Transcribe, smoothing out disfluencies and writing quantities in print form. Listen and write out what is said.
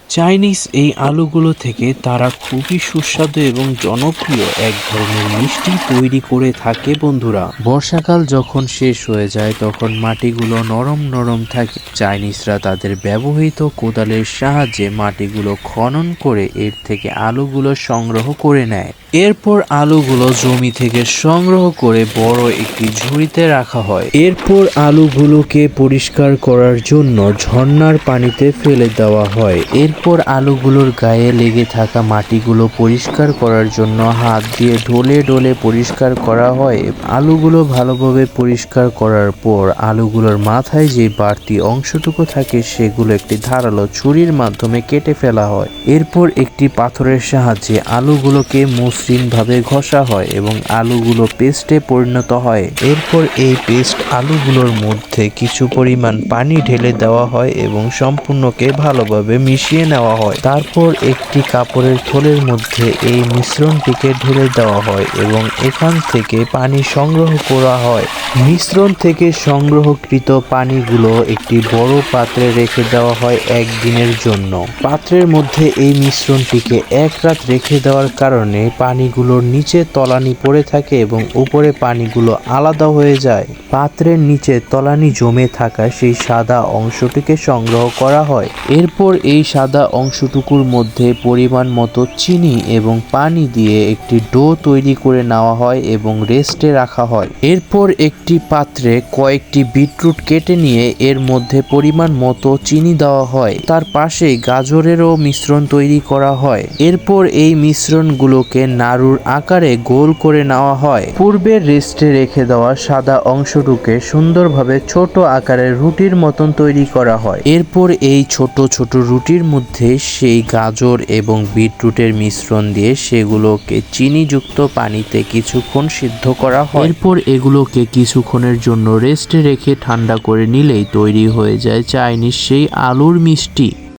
Chinese এই আলুগুলো থেকে তারা খুবই সুস্বাদু এবং জনপ্রিয় এক ধরনের মিষ্টি তৈরি করে থাকে বন্ধুরা। বর্ষাকাল যখন শেষ হয়ে যায় তখন মাটিগুলো নরম নরম থাকে। চাইনিজরা তাদের ব্যবহৃত কোদালের সাহায্যে মাটিগুলো খনন করে এর থেকে আলুগুলো সংগ্রহ করে নেয়। এরপর আলুগুলো জমি থেকে সংগ্রহ করে বড় একটি ঝুড়িতে রাখা হয়। এরপর আলুগুলোকে পরিষ্কার করার জন্য ঝর্ণার পানিতে ফেলে দেওয়া হয়। এরপর আলুগুলোর গায়ে লেগে থাকা মাটিগুলো পরিষ্কার করার জন্য হাত দিয়ে ঢলে ঢলে পরিষ্কার করা হয়। আলুগুলো ভালোভাবে পরিষ্কার করার পর আলুগুলোর মাথায় যে বাড়তি অংশটুকু থাকে সেগুলো একটি ধারালো ছুরির মাধ্যমে কেটে ফেলা হয়। এরপর একটি পাথরের সাহায্যে আলুগুলোকে মসৃণভাবে ঘষা হয় এবং আলুগুলো পেস্টে পরিণত হয়। এরপর এই পেস্ট আলুগুলোর মধ্যে কিছু পরিমাণ পানি ঢেলে দেওয়া হয় এবং সম্পূর্ণকে ভালোভাবে মিশিয়ে নেওয়া হয়। তারপর একটি কাপড়ের থলের মধ্যে এই মিশ্রণটিকে ঢেলে দেওয়া হয় এবং এখান থেকে পানি সংগ্রহ করা হয়। মিশ্রণ থেকে সংগ্রহকৃত পানিগুলো একটি বড় পাত্রে রেখে দেওয়া হয় একদিনের জন্য। পাত্রের মধ্যে এই মিশ্রণটিকে এক রাত রেখে দেওয়ার কারণে পানিগুলোর নিচে তলানি পড়ে থাকে এবং উপরে পানিগুলো আলাদা হয়ে যায়। পাত্রের নিচে তলানি জমে থাকা সেই সাদা অংশটিকে সংগ্রহ করা হয়। এরপর এই সাদা অংশটুকুর মধ্যে পরিমাণ মতো চিনি এবং পানি দিয়ে একটি ডো তৈরি করে নেওয়া হয় এবং রেস্টে রাখা হয়। এরপর একটি পাত্রে কয়েকটি বিটরুট কেটে নিয়ে এর মধ্যে পরিমাণ মতো চিনি দেওয়া হয়। তার পাশেই গাজরেরও মিশ্রণ তৈরি করা হয়। এরপর এই মিশ্রণগুলোকে নাড়ুর আকারে গোল করে নেওয়া হয়। পূর্বের রেস্টে রেখে দেওয়া সাদা অংশটুকে সুন্দরভাবে ছোট আকারের রুটির মতন তৈরি করা হয়। এরপর এই ছোট ছোট রুটির মধ্যে সেই গাজর এবং বিটরুটের মিশ্রণ দিয়ে সেগুলোকে চিনিযুক্ত পানিতে কিছুক্ষণ সিদ্ধ করা হয়। এরপর এগুলোকে কিছুক্ষণের জন্য রেস্টে রেখে ঠান্ডা করে নিলেই তৈরি হয়ে যায় চাইনিজ সেই আলুর মিষ্টি।